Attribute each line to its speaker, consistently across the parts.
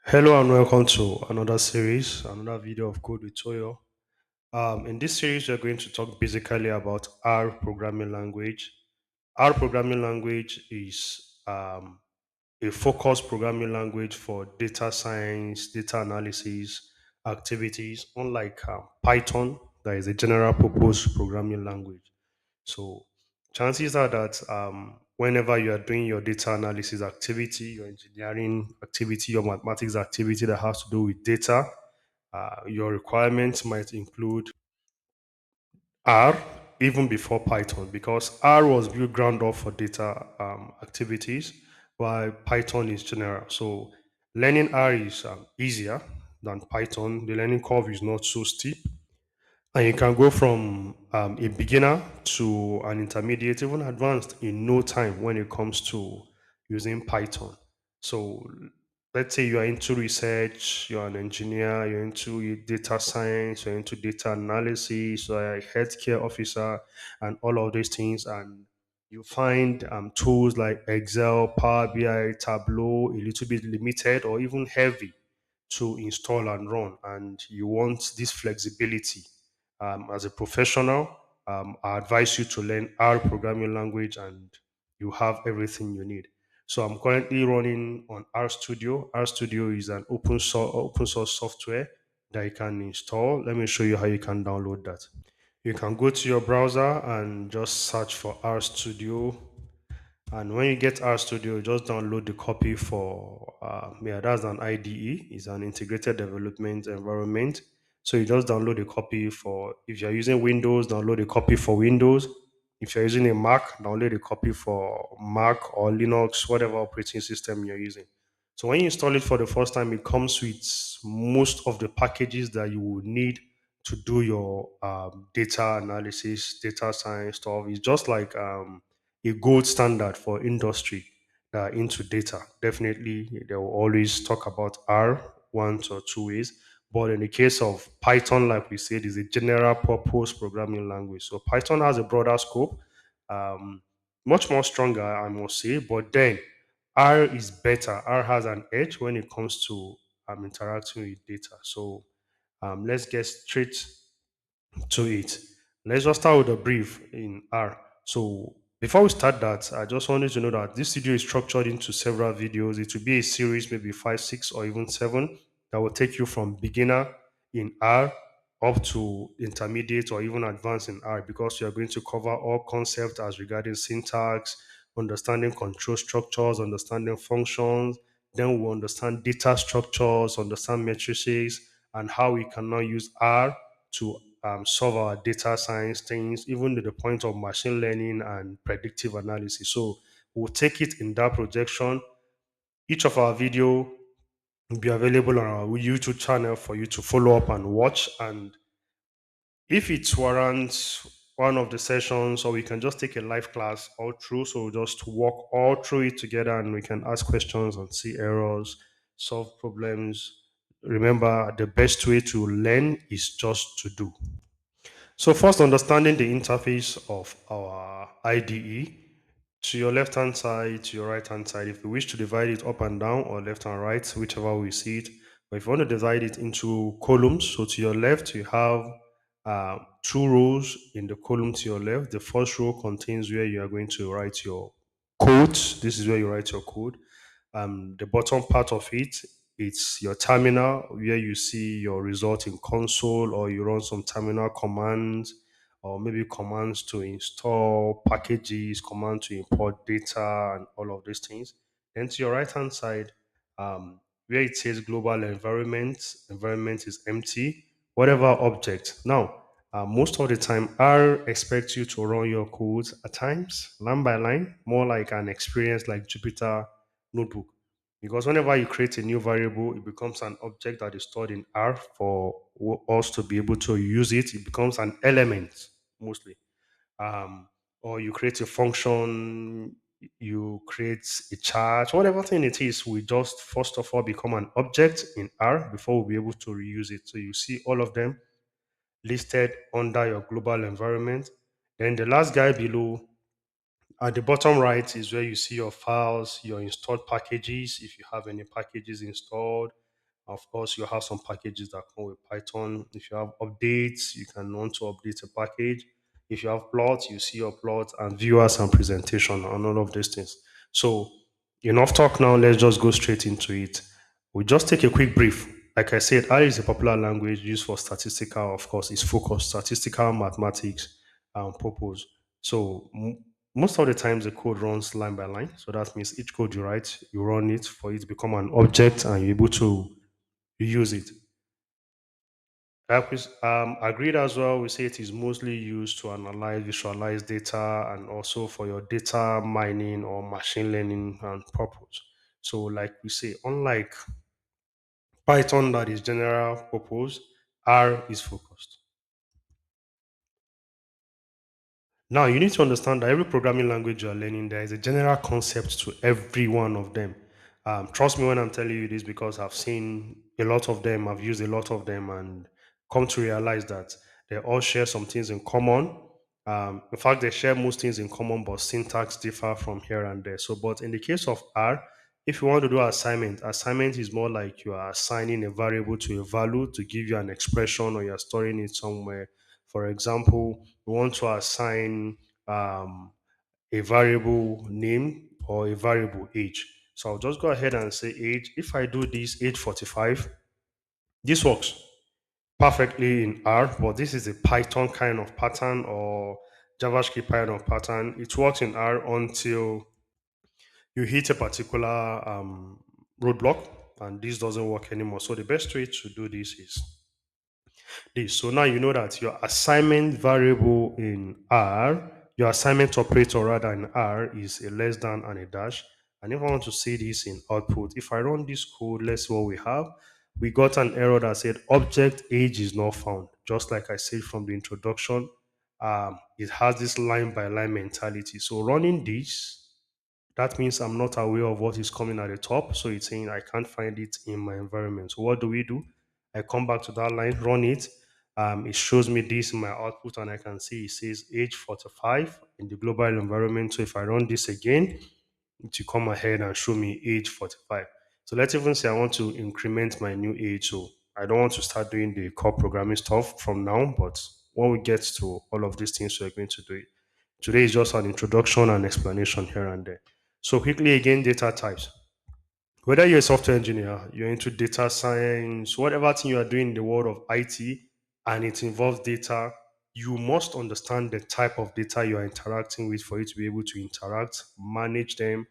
Speaker 1: Hello and welcome to another series, another video of Code with Toyo. In this series, we're going to talk basically about R programming language. R programming language is a focused programming language for data science, data analysis activities, unlike Python, that is a general purpose programming language. So chances are that whenever you are doing your data analysis activity, your engineering activity, your mathematics activity that has to do with data, your requirements might include R even before Python because R was built ground up for data activities, while Python is general. So learning R is easier than Python. The learning curve is not so steep, and you can go from a beginner to an intermediate, even advanced in no time when it comes to using Python. So let's say you are into research, you're an engineer, you're into data science, you're into data analysis, you're a healthcare officer, and all of these things. And you find tools like Excel, Power BI, Tableau, a little bit limited or even heavy to install and run. And you want this flexibility as a professional, I advise you to learn R programming language and you have everything you need. So I'm currently running on R Studio. R Studio is an open source software that you can install. Let me show you how you can download that. You can go to your browser and just search for R Studio, and when you get R Studio, just download the copy for, yeah, that's an IDE, it's an integrated development environment. So you just download a copy for, if you're using Windows, download a copy for Windows. If you're using a Mac, download a copy for Mac or Linux, whatever operating system you're using. So when you install it for the first time, it comes with most of the packages that you will need to do your data analysis, data science stuff. It's just like a gold standard for industry that are into data. Definitely, they will always talk about R one or two ways. But in the case of Python, like we said, is a general purpose programming language. So Python has a broader scope, um, much more stronger, I must say. But then R is better. R has an edge when it comes to interacting with data. So let's get straight to it. Let's just start with a brief in R. So before we start that, I just wanted to know that this video is structured into several videos. It will be a series, maybe five, six, or even seven, that will take you from beginner in R up to intermediate or even advanced in R, because you are going to cover all concepts as regarding syntax, understanding control structures, understanding functions. Then we'll understand data structures, understand matrices, and how we can now use R to solve our data science things, even to the point of machine learning and predictive analysis. So we'll take it in that projection. Each of our video will be available on our YouTube channel for you to follow up and watch. And if it warrants one of the sessions, or we can just take a live class all through, so we'll just walk all through it together and we can ask questions and see errors, solve problems. Remember, the best way to learn is just to do. So first, understanding the interface of our IDE. To your left hand side, to your right hand side, if you wish to divide it up and down or left and right, whichever we see it. But if you want to divide it into columns, so to your left, you have two rows in the column to your left. The first row contains where you are going to write your code. This is where you write your code. The bottom part of it, it's your terminal where you see your result in console, or you run some terminal commands, or maybe commands to install packages, command to import data, and all of these things. Then to your right hand side, where it says global environment is empty, whatever object. Now, most of the time, R expects you to run your code at times, line by line, more like an experience like Jupyter notebook. Because whenever you create a new variable, it becomes an object that is stored in R for us to be able to use it. It becomes an element mostly. Um, or you create a function, you create a chart, whatever thing it is, we just first of all become an object in R before we'll be able to reuse it. So you see all of them listed under your global environment. Then the last guy below at the bottom right is where you see your files, your installed packages, if you have any packages installed. Of course, you have some packages that come with Python. If you have updates, you can want to update a package. If you have plots, you see your plot and viewers and presentation and all of these things. So, enough talk now. Let's just go straight into it. We just take a quick brief. Like I said, R is a popular language used for statistical, of course, it's focused, statistical mathematics purpose. So, most of the times the code runs line by line. So that means each code you write, you run it for it to become an object and you're able to use it. Agreed as well. We say it is mostly used to analyze, visualize data, and also for your data mining or machine learning and purpose. So, like we say, unlike Python that is general purpose, R is focused. Now, you need to understand that every programming language you are learning, there is a general concept to every one of them. Trust me when I'm telling you this because I've seen a lot of them, I've used a lot of them, and come to realize that they all share some things in common. In fact, they share most things in common, but syntax differ from here and there. So, but in the case of R, if you want to do assignment is more like you are assigning a variable to a value to give you an expression or you're storing it somewhere. For example, we want to assign um, a variable name or a variable age. So I'll just go ahead and say age. If I do this age 45, this works perfectly in R, but this is a Python kind of pattern or JavaScript kind of pattern. It works in R until you hit a particular roadblock and this doesn't work anymore. So the best way to do this is this. So now you know that your assignment variable in R, your assignment operator rather in R is a less than and a dash. And if I want to see this in output, if I run this code, let's see what we have. We got an error that said object age is not found. Just like I said from the introduction, it has this line by line mentality. So running this, that means I'm not aware of what is coming at the top. So it's saying I can't find it in my environment. So what do we do? I come back to that line, run it. It shows me this in my output, and I can see it says age 45 in the global environment. So if I run this again, it will come ahead and show me age 45. So let's even say I want to increment my new age. So I don't want to start doing the core programming stuff from now, but when we get to all of these things, we're going to do it. Today is just an introduction and explanation here and there. So quickly again, data types. Whether you're a software engineer, you're into data science, whatever thing you are doing in the world of IT and it involves data, you must understand the type of data you are interacting with for you to be able to interact, manage them,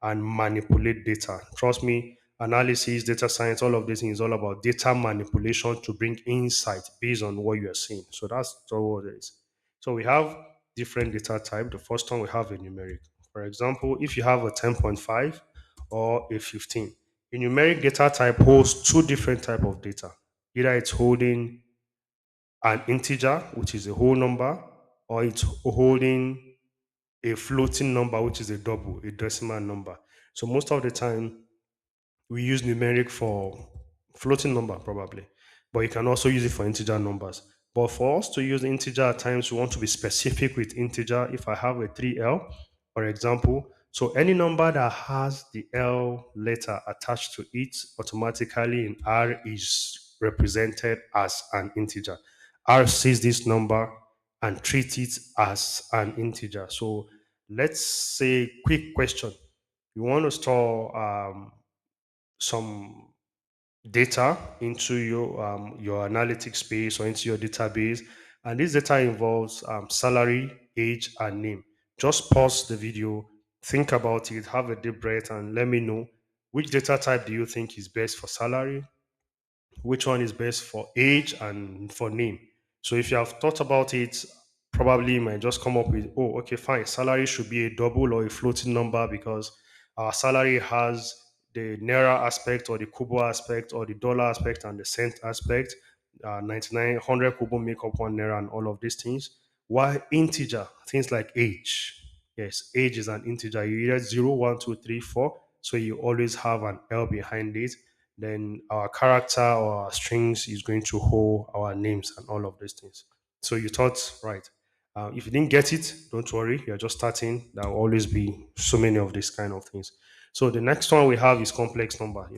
Speaker 1: and manipulate data. Trust me, analysis, data science, all of this is all about data manipulation to bring insight based on what you are seeing. So that's all what it is. So we have different data type. The first one we have a numeric. For example, if you have a 10.5 or a 15, a numeric data type holds two different type of data. Either it's holding an integer, which is a whole number, or it's holding a floating number, which is a double, a decimal number. So most of the time, we use numeric for floating number probably, but you can also use it for integer numbers. But for us to use integer at times, we want to be specific with integer. If I have a 3L, for example, so any number that has the L letter attached to it automatically in R is represented as an integer. R sees this number and treats it as an integer. So let's say, quick question. You want to store some data into your analytics space or into your database, and this data involves salary, age, and name. Just pause the video, think about it, have a deep breath, and let me know which data type do you think is best for salary, which one is best for age and for name. So if you have thought about it, probably you might just come up with, oh, okay, fine. Salary should be a double or a floating number because our salary has the naira aspect or the kubo aspect or the dollar aspect and the cent aspect. 99, 100 kubo make up one naira and all of these things. While integer, things like age. Yes, age is an integer. You either 0, 1, 2, 3, 4. So you always have an L behind it. Then our character or our strings is going to hold our names and all of these things. So you thought, right. If you didn't get it, don't worry. You're just starting. There will always be so many of these kind of things. So the next one we have is complex number.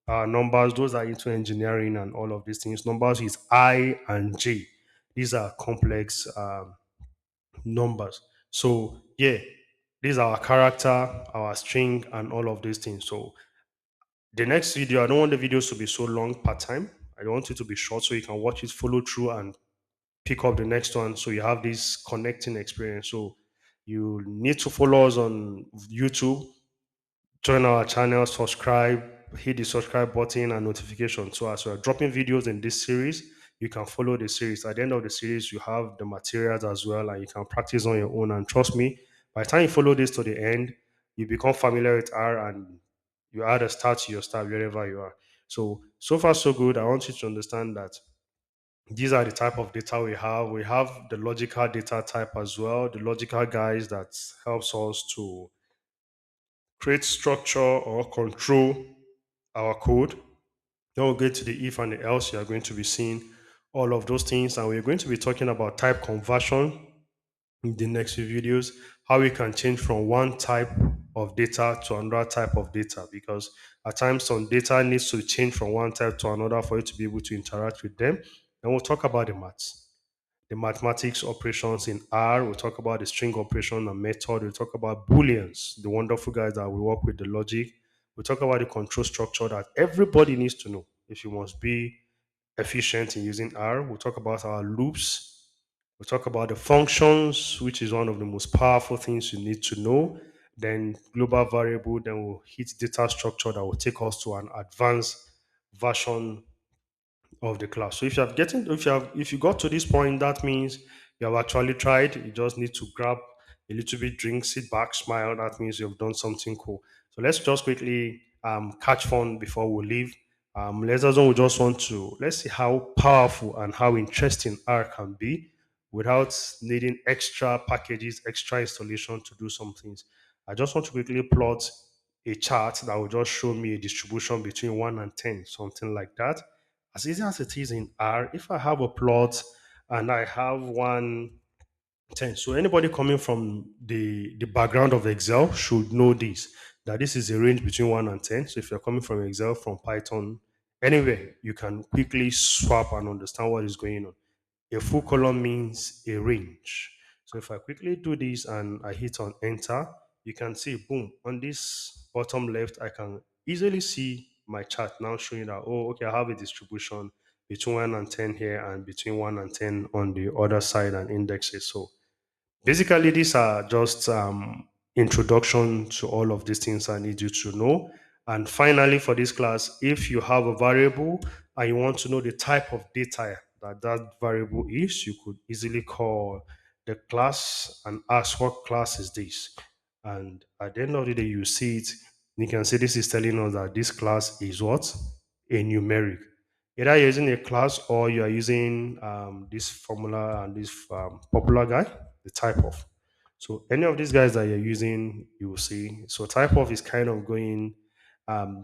Speaker 1: Numbers, those are into engineering and all of these things. Numbers is I and J. These are complex numbers. So yeah, these are our character, our string, and all of these things. So the next video, I don't want the videos to be so long part time. I want it to be short so you can watch it, follow through, and pick up the next one. So you have this connecting experience. So you need to follow us on YouTube, join our channel, subscribe, hit the subscribe button and notification. So as we're dropping videos in this series, you can follow the series. At the end of the series, you have the materials as well, and you can practice on your own. And trust me, by the time you follow this to the end, you become familiar with R and you add a start to your start wherever you are. So far so good. I want you to understand that these are the type of data we have. We have the logical data type as well. The logical guys that helps us to create structure or control our code. Then we'll get to the if and the else. You are going to be seeing all of those things. And we're going to be talking about type conversion in the next few videos, how we can change from one type of data to another type of data. Because at times some data needs to change from one type to another for you to be able to interact with them. Then we'll talk about the maths, the mathematics operations in R. We'll talk about the string operation and method. We'll talk about booleans, the wonderful guys that we work with the logic. We'll talk about the control structure that everybody needs to know if you must be efficient in using R. We'll talk about our loops. We'll talk about the functions, which is one of the most powerful things you need to know. Then global variable. Then we'll hit data structure that will take us to an advanced version of the class. So if you got to this point, that means you have actually tried. You just need to grab a little bit drink, sit back, smile. That means you've done something cool. So let's just quickly catch fun before we leave. Let's also we just want to let's see how powerful and how interesting R can be without needing extra packages, extra installation to do some things. I just want to quickly plot a chart that will just show me a distribution between 1 and 10, something like that. As easy as it is in R, if I have a plot and I have 110, so anybody coming from the background of Excel should know this, that this is a range between 1 and 10. So if you're coming from Excel, from Python, anywhere, you can quickly swap and understand what is going on. A full column means a range. So if I quickly do this and I hit on enter, you can see, boom, on this bottom left, I can easily see my chart now showing that, oh, okay, I have a distribution between 1 and 10 here and between 1 and 10 on the other side and indexes. So basically, these are just introduction to all of these things I need you to know. And finally, for this class, if you have a variable and you want to know the type of data that that variable is, you could easily call the class and ask what class is this. And at the end of the day, you see it. You can see this is telling us that this class is what? A numeric. Either you're using a class or you are using this formula and this popular guy, the type of. So any of these guys that you're using, you will see. So type of is kind of going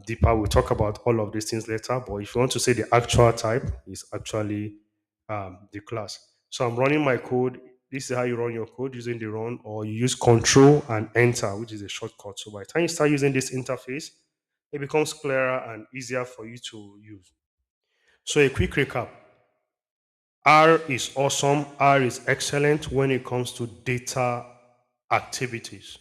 Speaker 1: deeper. We'll talk about all of these things later. But if you want to say the actual type, is actually the class. So I'm running my code. This is how you run your code using the run, or you use control and enter, which is a shortcut. So by the time you start using this interface, it becomes clearer and easier for you to use. So a quick recap. R is awesome. R is excellent when it comes to data activities.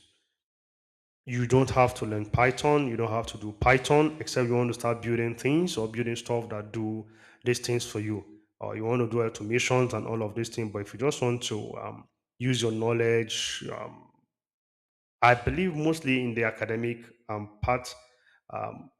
Speaker 1: You don't have to learn Python. You don't have to do Python except you want to start building things or building stuff that do these things for you. Or you want to do automations and all of these things. But if you just want to use your knowledge, I believe mostly in the academic part,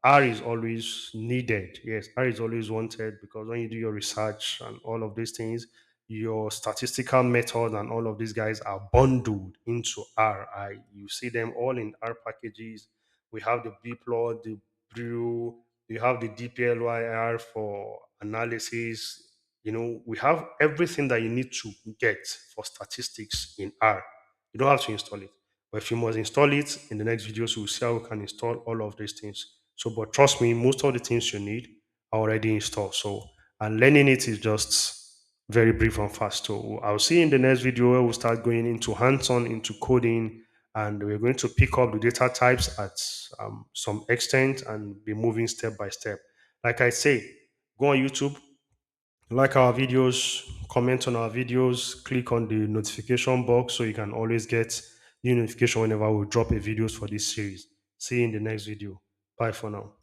Speaker 1: R is always needed. Yes, R is always wanted because when you do your research and all of these things, your statistical method and all of these guys are bundled into R. You see them all in R packages. We have the B plot, the brew, you have the DPLYR for analysis. You know, we have everything that you need to get for statistics in R. You don't have to install it. But if you must install it in the next videos, we'll see how we can install all of these things. So, but trust me, most of the things you need are already installed. So, and learning it is just very brief and fast. So, I'll see you in the next video where we'll start going into hands-on, into coding, and we're going to pick up the data types at some extent and be moving step by step. Like I say, go on YouTube, like our videos, comment on our videos, click on the notification box so you can always get new notification whenever we drop a videos for this series. See you in the next video. Bye for now.